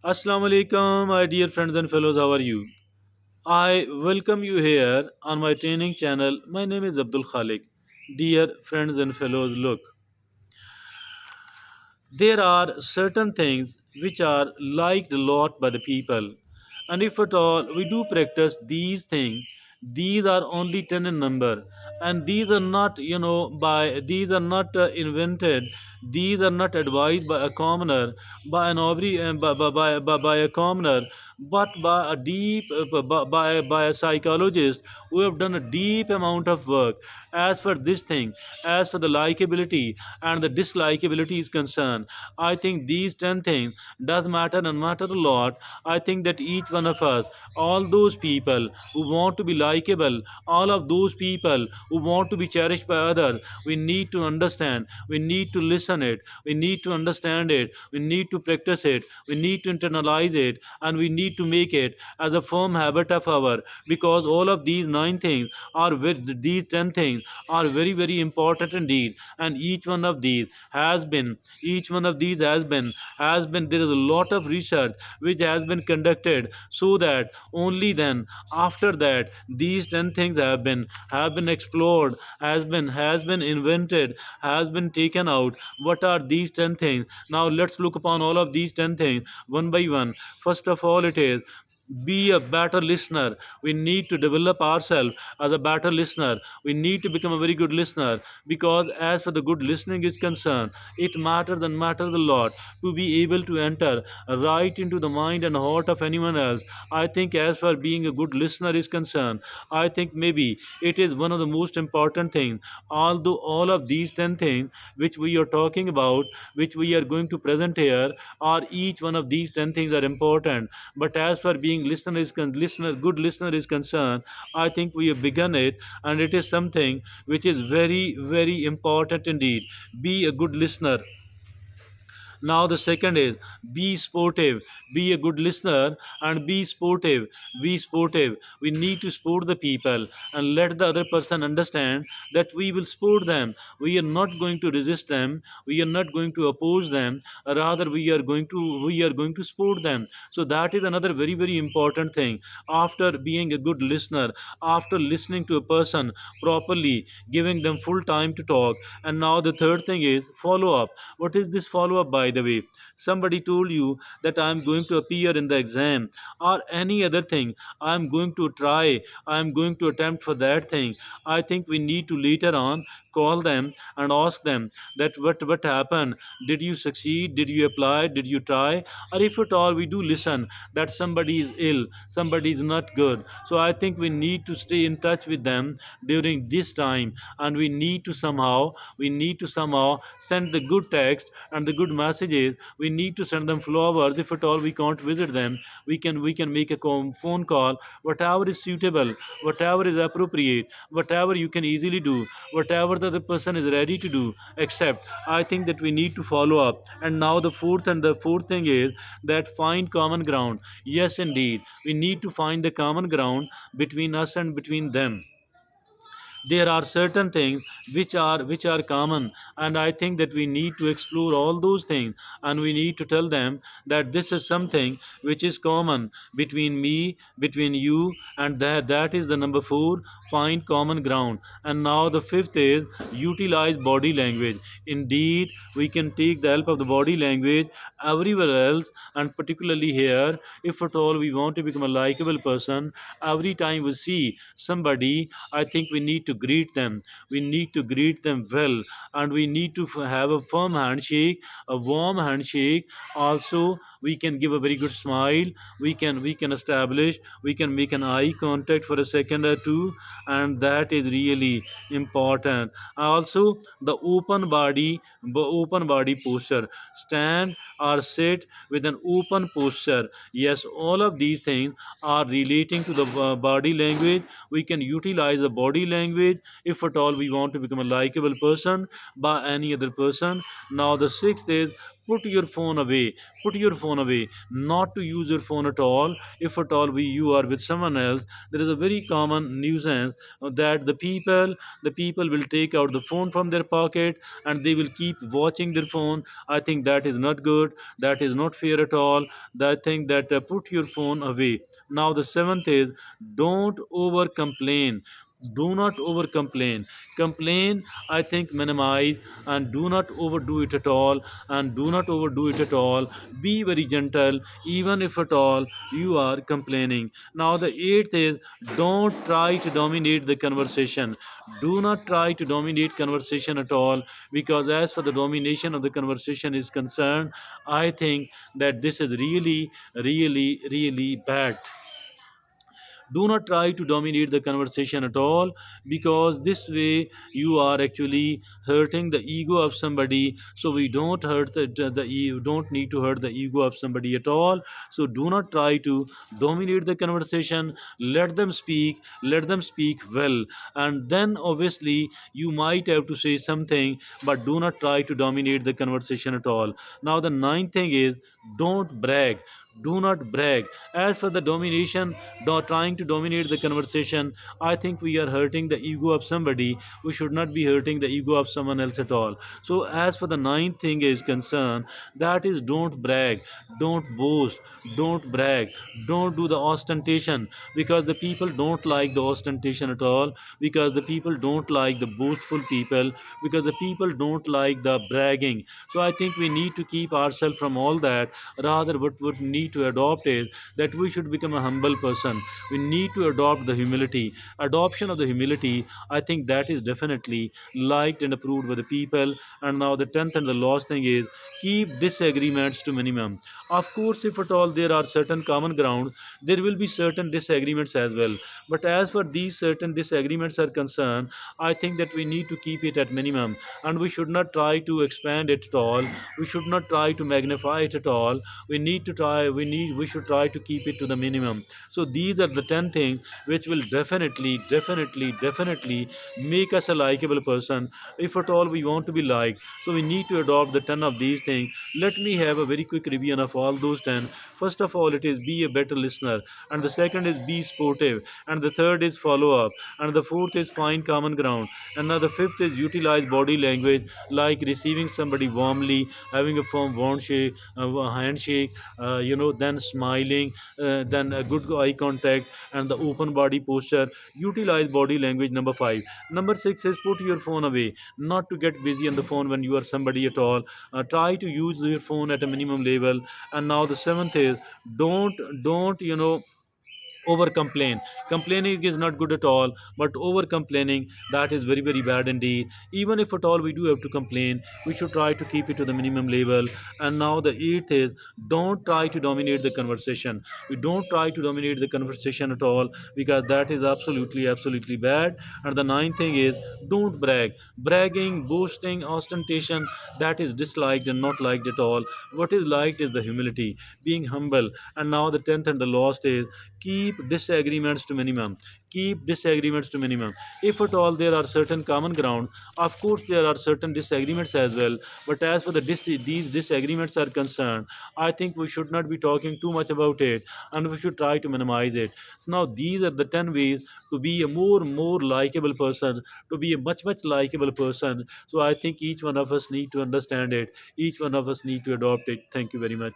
Assalamu alaikum, my dear friends and fellows. How are you? I welcome you here on my training channel. My name is Abdul Khalik. Dear friends and fellows, look, there are certain things which are liked a lot by the people, and if at all we do practice these things, these are only 10 in number, and these are not, these are not invented, these are not advised by a commoner, by an ovary, by a commoner, but by a deep, by a psychologist who have done a deep amount of work. As for this thing, as for the likability and the dislikability is concerned, I think these 10 things does matter and matter a lot. I think that each one of us, all those people who want to be likable, all of those people who want to be cherished by others, we need to understand, we need to listen it, we need to understand it, we need to practice it, we need to internalize it, and we need to make it as a firm habit of our, because all of these 9 things are these 10 things are very very important indeed, and each one of these has been there is a lot of research which has been conducted, so that only then after that these 10 things have been explored, has been invented, has been taken out. What are these 10 things? Now let's look upon all of these 10 things one by one. First of all, it is be a better listener. We need to develop ourselves as a better listener. We need to become a very good listener, because as for the good listening is concerned, it matters a lot to be able to enter right into the mind and heart of anyone else. I think as far being a good listener is concerned, I think maybe it is one of the most important things. Although all of these 10 things which we are talking about, which we are going to present here, are each one of these 10 things are important. But as far being good listener is concerned, I think we have begun it, and it is something which is very very important indeed. Be a good listener. Now the second is be sportive. Be a good listener and be sportive. Be sportive. We need to sport the people and let the other person understand that we will sport them. We are not going to resist them. We are not going to oppose them. Rather, we are going to sport them. So that is another very very important thing. After being a good listener, after listening to a person properly, giving them full time to talk, and now the third thing is follow up. What is this follow up, by the way? Somebody told you that I'm going to appear in the exam or any other thing. I'm going to try, I'm going to attempt for that thing. I think we need to later on call them and ask them that what happened. Did you succeed? Did you apply? Did you try? Or if at all we do listen that somebody is ill, somebody is not good. So I think we need to stay in touch with them during this time, and we need to somehow send the good text and the good messages. We need to send them flowers. If at all we can't visit them, we can make a phone call. Whatever is suitable, whatever is appropriate, whatever you can easily do, whatever the other person is ready to do, except I think that we need to follow up. And now the fourth thing is that find common ground. Yes, indeed, we need to find the common ground between us and between them. There are certain things which are common, and I think that we need to explore all those things, and we need to tell them that this is something which is common between me, between you, and that is the number 4. Find common ground. And now the fifth is utilize body language. Indeed, we can take the help of the body language everywhere else, and particularly here. If at all we want to become a likable person, every time we see somebody, I think we need to greet them. We need to greet them well, and we need to have a firm handshake, a warm handshake. Also, we can give a very good smile. We can establish. We can make an eye contact for a second or two, and that is really important. Also, the open body posture. Stand or sit with an open posture. Yes, all of these things are relating to the body language. We can utilize the body language language, if at all we want to become a likable person by any other person. Now the sixth is put your phone away. Put your phone away. Not to use your phone at all. If at all you are with someone else, there is a very common nuisance that the people will take out the phone from their pocket and they will keep watching their phone. I think that is not good. That is not fair at all. That thing that put your phone away. Now the seventh is don't over complain. Do not over complain. Complain, I think, minimize, and do not overdo it at all. And do not overdo it at all. Be very gentle, even if at all you are complaining. Now the eighth is don't try to dominate the conversation. Do not try to dominate conversation at all, because as for the domination of the conversation is concerned, I think that this is really, really, really bad. Do not try to dominate the conversation at all, because this way you are actually hurting the ego of somebody. So we don't hurt you don't need to hurt the ego of somebody at all. So do not try to dominate the conversation. Let them speak well, and then obviously you might have to say something, but do not try to dominate the conversation at all. Now the ninth thing is don't brag. Do not brag. As for the domination, trying to dominate the conversation, I think we are hurting the ego of somebody. We should not be hurting the ego of someone else at all. So as for the ninth thing is concerned, that is don't brag, don't boast, don't brag, don't do the ostentation, because the people don't like the ostentation at all, because the people don't like the boastful people, because the people don't like the bragging. So I think we need to keep ourselves from all that. Rather, what would need to adopt is that we should become a humble person. We need to adopt the humility. Adoption of the humility, I think that is definitely liked and approved by the people. And now the tenth and the last thing is keep disagreements to minimum. Of course, if at all there are certain common grounds, there will be certain disagreements as well. But as for these certain disagreements are concerned, I think that we need to keep it at minimum, and we should not try to expand it at all. We should not try to magnify it at all. We should try to keep it to the minimum. So these are the 10 things which will definitely make us a likable person, if at all we want to be liked. So we need to adopt the 10 of these things. Let me have a very quick review of all those 10. First of all, it is be a better listener, and the second is be sportive, and the third is follow up, and the fourth is find common ground, and now the fifth is utilize body language, like receiving somebody warmly, having a firm handshake, then smiling, then a good eye contact, and the open body posture. Utilize body language. Number five. Number six is put your phone away. Not to get busy on the phone when you are somebody at all. Try to use your phone at a minimum level. And now the seventh is don't over complain. Complaining is not good at all, but over complaining, that is very, very bad indeed. Even if at all we do have to complain, we should try to keep it to the minimum level. And now the eighth is don't try to dominate the conversation. We don't try to dominate the conversation at all, because that is absolutely bad. And the ninth thing is don't brag. Bragging, boasting, ostentation, that is disliked and not liked at all. What is liked is the humility, being humble. And now the tenth and the last is keep disagreements to minimum. Keep disagreements to minimum. If at all there are certain common ground, of course there are certain disagreements as well. But as for these disagreements are concerned, I think we should not be talking too much about it, and we should try to minimize it. So now these are the 10 ways to be a more likable person, to be a much likable person. So I think each one of us need to understand it. Each one of us need to adopt it. Thank you very much.